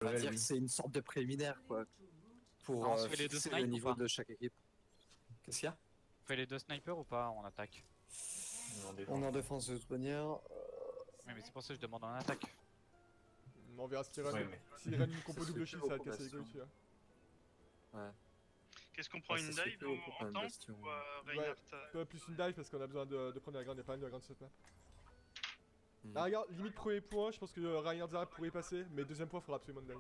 va level, dire oui. que c'est une sorte de préliminaire quoi. Pour On se fait les deux fixer snipes le ou niveau pas de chaque équipe. Qu'est-ce qu'il y a? On fait les 2 snipers ou pas en attaque? On est en défense de toute manière. Oui, mais c'est pour ça que je demande en attaque. On verra s'il run, Ouais, mais- s'il run une compo Ça se double fait shield, plus ça va au casser les Bastion. couilles celui-là. Ouais. Qu'est-ce qu'on prend, Ah, une ça se fait dive plus au en tank Bastion. ou Reinhardt Pas plus une dive parce qu'on a besoin de prendre la grande, y'a pas mal de la grande sur cette map. Mhm. Ah regarde, limite premier point, je pense que Reinhardt Zara pourrait y passer, mais deuxième point faudra absolument une dive.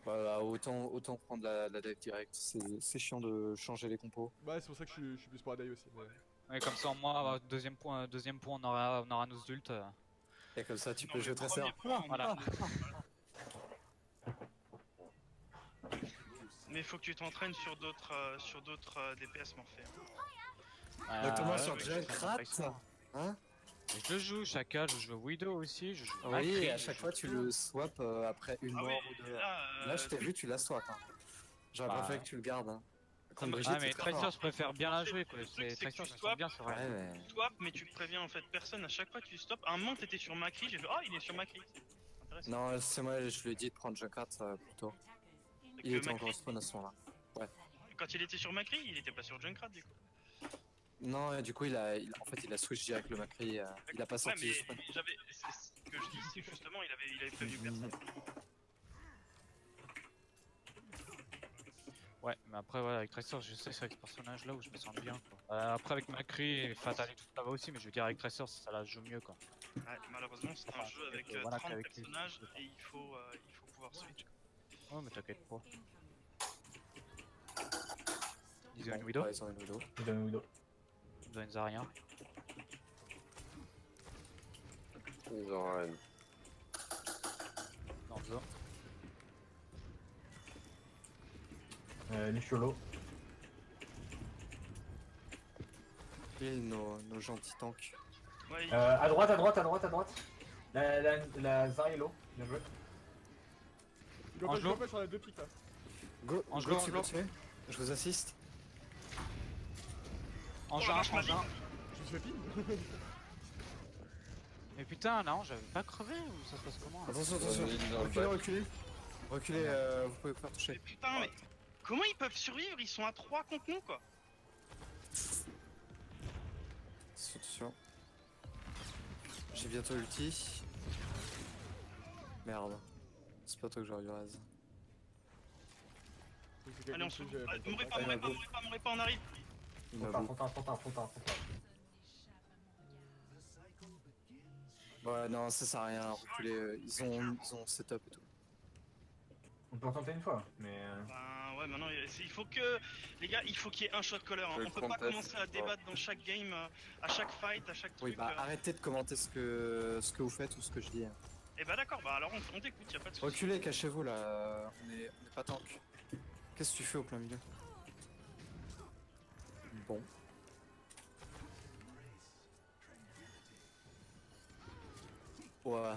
Voilà, autant prendre la dive direct. C'est chiant de changer les compos. Ouais, c'est pour ça que je suis plus pour la dive aussi. Mais... Ouais, comme ça, moi, deuxième point, on aura nos ults. Et comme ça, tu Non, peux mais jouer très premier serre. point, Voilà. Mais faut que tu t'entraînes sur d'autres DPS Morphée. Notamment Ouais, sur mais Junkrat. je Hein? je le joue, Shaka, je joue Widow aussi, je joue Oui, Macri, et à je chaque joue fois tu tout. le swap après une Ah mort oui, ou deux. là, Je t'ai vu, tu la swap. Hein. J'aurais Bah. préféré que tu le gardes. Hein. Contre Ah, Brigitte, Ah, mais c'est très Tracer, fort. je préfère bien la jouer, quoi. Le truc, C'est c'est que Tracer, tu je me sens swaps. bien sur Ouais, elle. mais... swap, mais tu préviens en fait personne. À chaque fois tu stops. À un moment t'étais sur Macri, j'ai fait oh il est sur Macri. Intéressant. Non, c'est moi, je lui ai dit de prendre Junkrat plus tôt. Et Il que était Macri- encore spawn à ce moment-là. Quand il était sur Macri, il était pas sur Junkrat du coup. Non, et du coup, en fait, il a switch direct le Macri. Il a pas Ouais, sorti du mais spawn. ce que je dis, c'est que justement il avait prévenu personne. Ouais, mais après, voilà, avec Tracer, je sais que c'est avec ce personnage-là où je me sens bien, quoi. Après, avec Macri et Fatal et tout, ça va aussi, mais je veux dire, avec Tracer, ça la joue mieux, quoi. Ouais, malheureusement c'est un jeu avec Voilà, 30 qu'avec les- personnages et il faut pouvoir switch. Oh, mais t'inquiète pas. Ils ont une Widow, Ouais, ils ont une Widow. Il donne Widow. ils ont une Zarya. Ils ont rien. Dans le zone. Luciolo. Kill nos gentils tanks. Ouais, À droite, à droite, à droite, à droite. La Zariello, bien joué. Il doit Angelo. pas sur les deux pics là. Go, Angelo, go, Angelo. continuez. Je vous assiste. Engin, vache, ma vie. engin. Je me suis fait pile. Mais putain, non, j'avais pas crevé ou ça se passe comment là Attention, Ils ont attention. une ligne dans le Reculez, bac. reculez. Reculez, vous pouvez vous faire mais toucher. putain mais comment ils peuvent survivre? Ils sont à 3 contre nous quoi. Attention. J'ai bientôt ulti. Merde. C'est pas toi que j'aurais dû raise. Allez on se mourrez pas, mourrez pas, on arrive. Il m'a Fontaine, bouffé. fontaine. Ouais, non, ça sert à rien. Reculez. Ils ont setup et tout. On peut en tenter une fois, mais... Ben ouais maintenant il faut que les gars il faut qu'il y ait un shot caller hein. Je On peut pas conteste, commencer à débattre dans chaque game, à chaque fight, à chaque Oui, truc. bah arrêtez de commenter ce que vous faites ou ce que je dis. Et bah d'accord, bah alors on t'écoute, y'a pas de soucis. Reculez, cachez-vous là. On est pas tank. Qu'est-ce que tu fais au plein milieu? Bon. Ouais.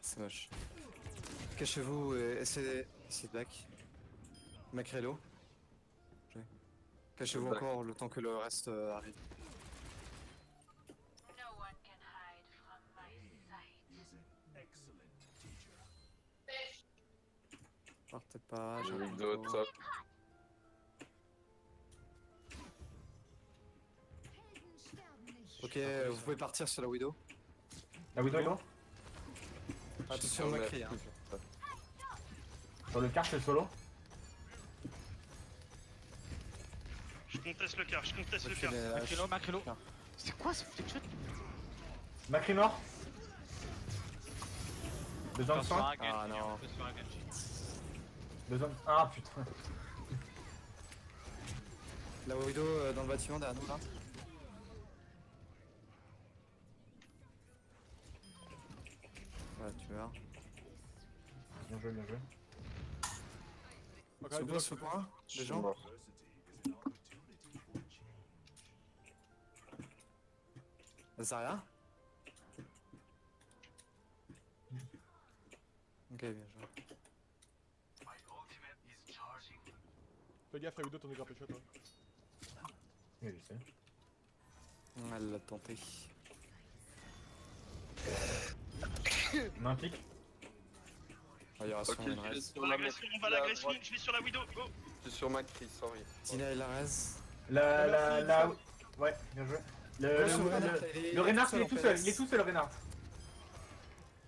C'est moche. Cachez-vous et essayez de back. Macrello. Cachez-vous Back. encore le temps que le reste arrive. No one can hide from my sight. Partez pas, j'ai Widow top. Ok, vous pouvez partir sur la Widow. La Widow est loin. Attention au Macri. Hein. Sur le car, c'est le solo. Je conteste le car, je conteste le Ok, car. mais, Macrelo, Macrelo. C'est quoi ce flick shot Macri mort. Besoin de soin. Ah, non. Besoin de... Ah putain. La Widow dans le bâtiment derrière nous là. Ouais, tu verras. Bien joué, bien joué. Ok, C'est déjà, bon ce point Je Les suis gens mort. Zarya. Ok, bien joué. fais gaffe, Widow, ton grapple shot. Hein. Oui, je sais. Elle l'a tenté. On a un pic. Ah, il y aura Ok, sûrement une je vais raise. sur On va la l'agression, on va à l'agression, droite. je vais sur la Widow, go. Je suis sur Macri, sorry. Tina et la raise. La. Ouais, bien joué. Le Reinhardt, il est tout seul, le Reinhardt.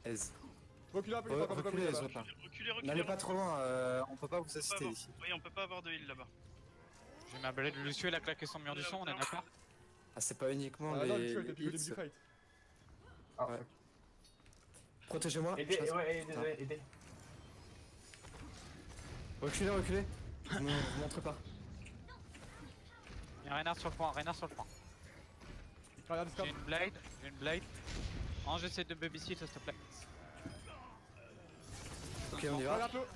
Aise. Reculez un peu, il est encore de Reculez les là. autres là. Reculez, reculez. N'allez pas trop loin, on peut pas vous on peut pas assister avoir- ici. Oui, on peut pas avoir de heal là-bas. J'ai ma balade de Lucio, il a claqué son mur du son, on est d'accord? Ah, c'est pas uniquement Ah non, les. Lucio, elle était plus au début hits. du fight. Ah, Ouais. fuck. Protégez-moi. Aidez, je reste- ouais, désolé, aidez. Reculez, reculez. Vous montrez pas. Il y a Reinhardt sur le point, Reinhardt sur le point. Regarde, Discord. J'ai une blade. Ange, j'essaie de babysit, s'il te plaît. Ok, on y va. Regarde l'eau.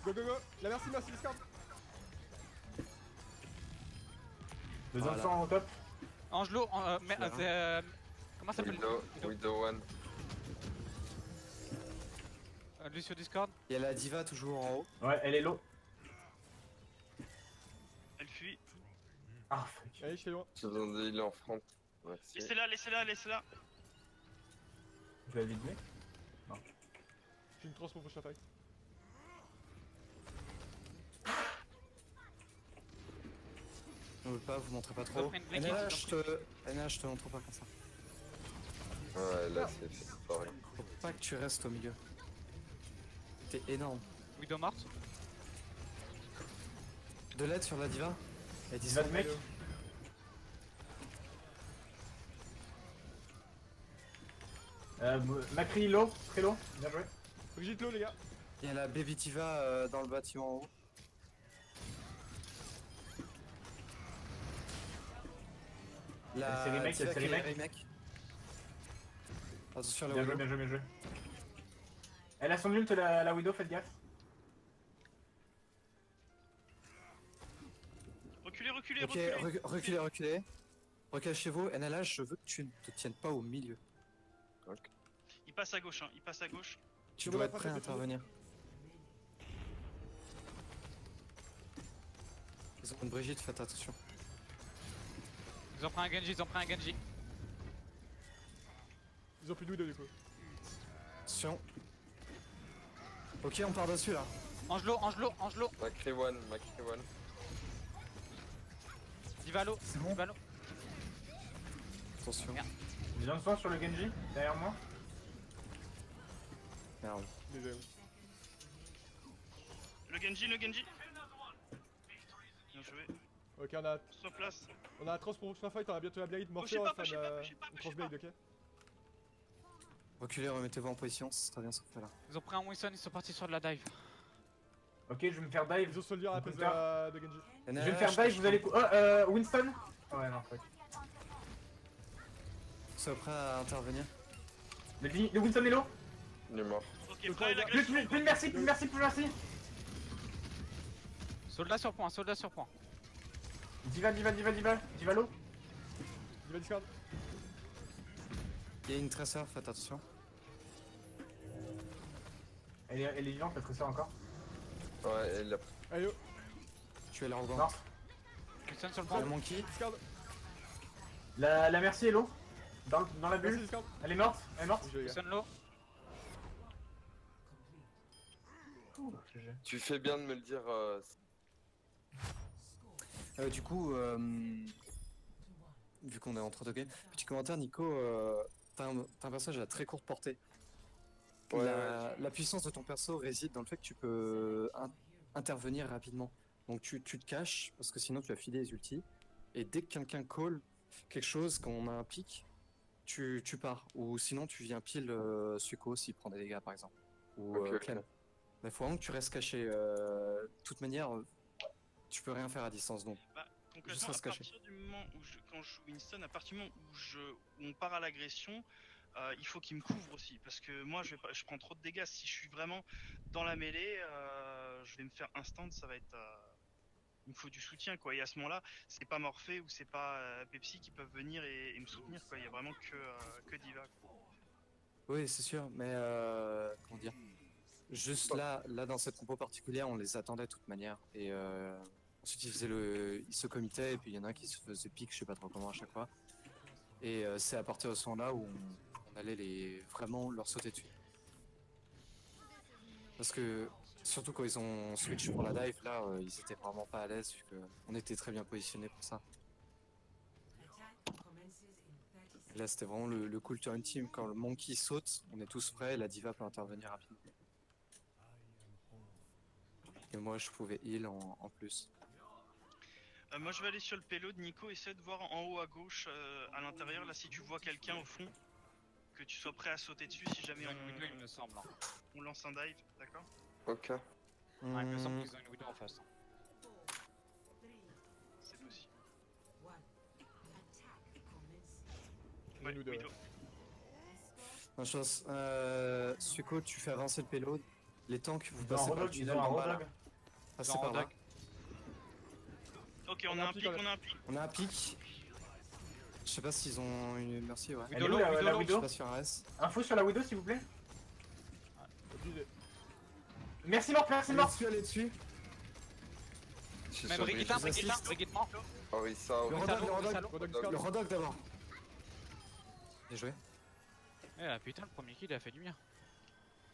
Go, go, go. La merci, Discord. Besoin de Voilà. sang au top. Angelo, Voilà. comment ça s'appelle? Widow one. Lucio Discord. Il y a la diva toujours en haut. Ouais, elle est low. Elle fuit. Ah, fuck. Allez, je fais loin. Je donne des heals en front. Merci. Laissez-la, laissez-la, laissez-la. Je l'avais vidé. J'ai une transpo prochain fight. On veut pas, vous montrez pas Ils ont trop. pris une blink, NLH, ils ont je te montre pas comme ça. Ouais, là c'est fait. Sorry. Faut pas que tu restes au milieu. T'es énorme. Widow morte. De l'aide sur la diva. Elle dit Diva de mec. Macri low, très low. Bien joué. Brigitte low, les gars. Il y a la baby diva dans le bâtiment en haut. La C'est les mecs, diva c'est les qui est mecs. remake. Attention à la Bien joué, Widow. bien joué, bien joué. Elle a son ult, la Widow, faites gaffe. Reculez, reculez, Ok, reculez. reculez, reculez. Recachez-vous. NLH, je veux que tu ne te tiennes pas au milieu. Il passe à gauche, hein, il passe à gauche. Tu Je dois dois être prêt à attraper tout. intervenir. Ils ont une Brigitte, faites attention. Ils ont pris un Genji, ils ont pris un Genji. Ils ont plus de Widow du coup. Attention. Ok, on part dessus là. Angelo, Angelo, Angelo. Macri one, Macri one. Divalo, C'est bon. Divalo. Attention. Merde. J'ai besoin de soin sur le Genji, derrière moi. Merde. Désolé. Le Genji, le Genji. Bien joué. Ok, Sur place. on a la transpo prochain fight, on a bientôt la blade. Bougez Morphée, pas, on va bougez faire pas, une bougez pas, bougez crossblade, ok? Reculez, remettez-vous en position, c'est très bien ce qu'on fait là. Ils ont pris un Winston, ils sont partis sur de la dive. Ok, je vais me faire dive. Ils ont soldier à la place de Genji. Je vais me faire dive, vous allez. Oh, Winston. Oh, ouais, non, fuck. Sois prêt à intervenir. Le Winston est low. Il est mort. Ok, prêt à l'agression. Plus merci, plus merci, plus merci. Soldat sur point, soldat sur point. Diva low. Diva Discord. Il y a une traceur, faites attention. Elle est vivante, la tresseur encore. Ouais, elle a Allez, yo. Tu es la rebond. Non. Winston sur le Le point. monkey. Discord. La merci est low. Dans la Merci, bulle. Discord. Elle est morte, elle est morte. GG, les gars. Winston low. Tu fais bien de me le dire. Du coup, vu qu'on est entre deux games, petit commentaire, Nico, t'as un personnage à très courte portée. Ouais, La puissance de ton perso réside dans le fait que tu peux intervenir rapidement. Donc tu te caches, parce que sinon tu vas filer les ultis, et dès que quelqu'un call quelque chose, quand on a un pic, tu pars. Ou sinon tu viens pile Suko s'il prend des dégâts par exemple. Ou Ok, ok. Clem. Mais faut vraiment que tu restes caché. De toute manière, tu peux rien faire à distance donc. Bah, Juste concrètement, à reste caché. partir du moment où quand je joue Winston, à partir du moment où on part à l'agression, il faut qu'il me couvre aussi. Parce que moi, je prends trop de dégâts. Si je suis vraiment dans la mêlée, je vais me faire instant, ça va être. Il me faut du soutien, quoi. Et à ce moment-là, c'est pas Morphée ou c'est pas Pepsi qui peuvent venir et me soutenir, quoi. Il y a vraiment que Diva, quoi. Oui, c'est sûr, mais comment dire. Juste là, dans cette compo particulière, on les attendait de toute manière. Et ensuite, ils se committaient, et puis il y en a un qui se faisait pique, je sais pas trop comment à chaque fois. Et c'est à partir de ce moment-là où on fallait vraiment leur sauter dessus. Parce que, surtout quand ils ont switch pour la dive, là, ils étaient vraiment pas à l'aise, vu qu'on était très bien positionnés pour ça. Et là, c'était vraiment le cool turn team. Quand le monkey saute, on est tous prêts, la diva peut intervenir rapidement. Et moi, je pouvais heal en plus. Moi je vais aller sur le payload, Nico, essaie de voir en haut à gauche, à l'intérieur, là si tu vois quelqu'un au fond, que tu sois prêt à sauter dessus si jamais Ils ont une widow, il me semble. Hein. on lance un dive, d'accord? Ok. Ouais, il me semble Hmm, qu'ils ont une widow en face. Hein. C'est possible. J'ai Ouais, une ou deux, Widow. ouais. bonne chance. Suiko, tu fais avancer le payload. Les tanks, vous Ils ont un passez par le rodog, ils tunnel ont un d'en bas là. rodog. Passez Ils ont un par là. rodog. Ok, on a un pic, on a un pic. On a un pic. Je sais pas s'ils ont une. Merci, ouais. Elle est Widow où, low, la widow low. Je Widow? suis pas sur RS. Info sur la Widow s'il vous plaît. Obligé. Merci mort, merci mort. Elle est dessus. Je suis Mais sur Brigitte, Brigitte. Brigitte, Brigitte mort. Orisa, Le Orisa. rodog, le rodog. Salo. Rodog Rodog. Le discard. rodog d'abord. Bien joué. Eh la putain, le premier kill il a fait du bien.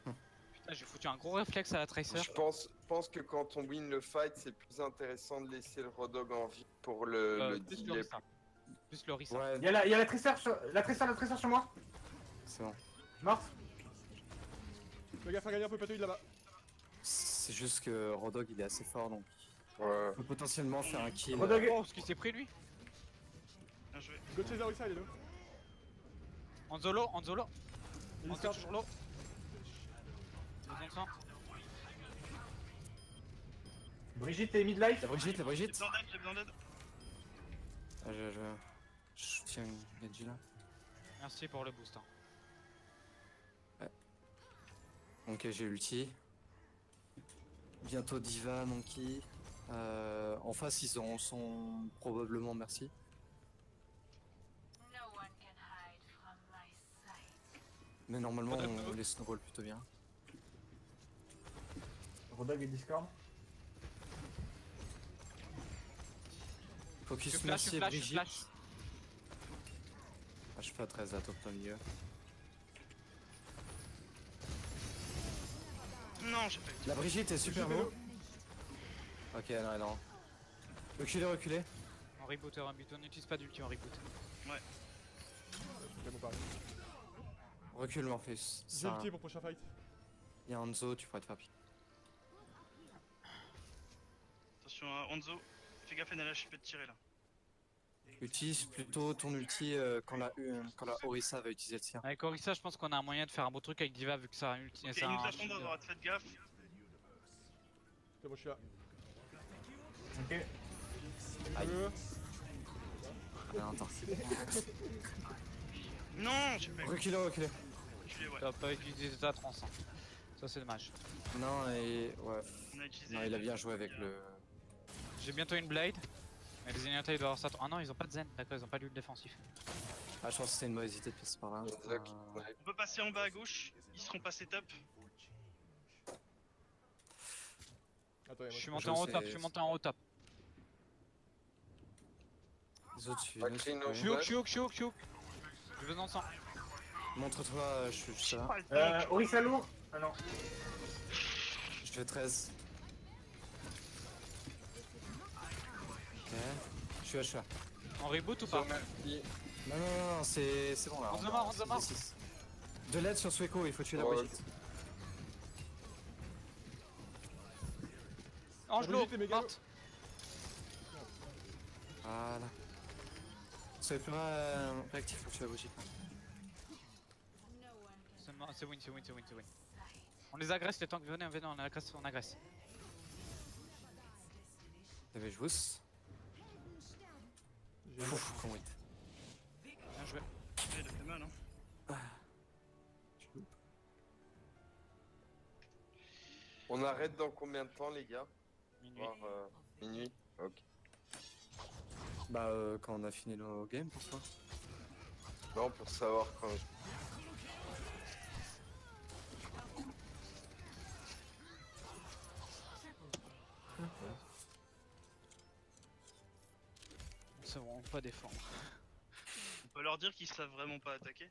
Hum. Putain, j'ai foutu un gros réflexe à la Tracer. Je pense que quand on win le fight, c'est plus intéressant de laisser le Rodog en vie pour le Plus le delay. Rissa. Plus le Rissa. Ouais, Il y a la Tracer sur moi. c'est bon. Morte. Le gars, faire gagner un peu patrouille là-bas. C'est juste que Rodog il est assez fort donc Ouais. on peut potentiellement faire un kill. Rodog. Oh, ce qu'il s'est pris lui. Bien joué. Go chaser Orisa, il est low. Anzolo, Anzolo. Il Anzolo discard. toujours low. Besoin de sang. Brigitte et midlife. La Brigitte, la J'ai Brigitte. besoin d'aide, j'ai besoin d'aide. Ah, je soutiens Genji là. Merci pour le boost. Hein. Ok, j'ai ulti. Bientôt Diva, Monkey. En face, ils sont probablement merci. No one can hide from my sight. Mais normalement, Rodog, on Rodog. les snowball plutôt bien. Rodog et Discord. Focus Je flash, merci je et flash, je Brigitte. flash. Ah, je fais à 13 à top au milieu. Non, j'ai pas eu. La Brigitte est super Brigitte est beau. Ok, non, non. Reculez, reculez. En reboot, on n'utilise pas d'ulti en reboot. Ok, bon, pareil. Recule Morpheus. J'ai Ça, ulti pour prochain fight. il y a Hanzo, tu pourrais te faire piquer. Attention à Hanzo. Fais gaffe, NLH, peut te tirer là. Utilise plutôt ton ulti quand la Orisa va utiliser le sien. Avec Orisa, je pense qu'on a un moyen de faire un beau truc avec Diva vu que ça a un ulti. Ok, ça il a nous un- attendent à droite, faites gaffe. Ok, moi je suis là. Ok. Aïe. Euh, Ah, non, attends. Non, j'ai pas eu. Reculez, reculez. Reculé, ouais. T'as pas utilisé ta trans. Hein. Ça c'est dommage. Non, et ouais. On a utilisé. Non, il a bien joué avec le. J'ai bientôt une blade. Mais les Ignatives doivent avoir ça. Ah non, ils ont pas de zen. D'accord, ils ont pas d'ult défensif. Ah, je pense que c'était une mauvaise idée de passer par là. Exact. Ouais. On peut passer en bas à gauche. Ils seront passés top. Attendez, Je moi suis je monté en haut sais- top, je suis monté en haut top. Les autres, tu Pas clean au Je suis hook, je suis hook, je suis hook, je suis hook. J'ai besoin de sang. Montre-toi, je suis juste là. Pas le tank. Orisa lourd. Ah non. Je fais 13. Ok. Je suis HA. En reboot ou pas? Merci. Non, non, non, non, c'est bon là. On se a- marre, on se c'est marre. 6. De l'aide sur Sueco, il faut tuer la Ouais. Brigitte. Angelo, Brigitte est méga morte. Voilà. Soyez plus réactif pour tuer la Brigitte. No one can C'est mort, c'est win, c'est win, c'est win, c'est win. On les agresse, les tanks, venez, venez, on agresse, on agresse. T'avais joué. j'ai une- Ouf, con hit. Bien joué. Il a fait mal, hein. On arrête dans combien de temps, les gars? Minuit. Voir, minuit. Ok. Bah, quand on a fini nos games, pourquoi? Non, pour savoir quand. On sait vraiment pas défendre. On peut leur dire qu'ils savent vraiment pas attaquer.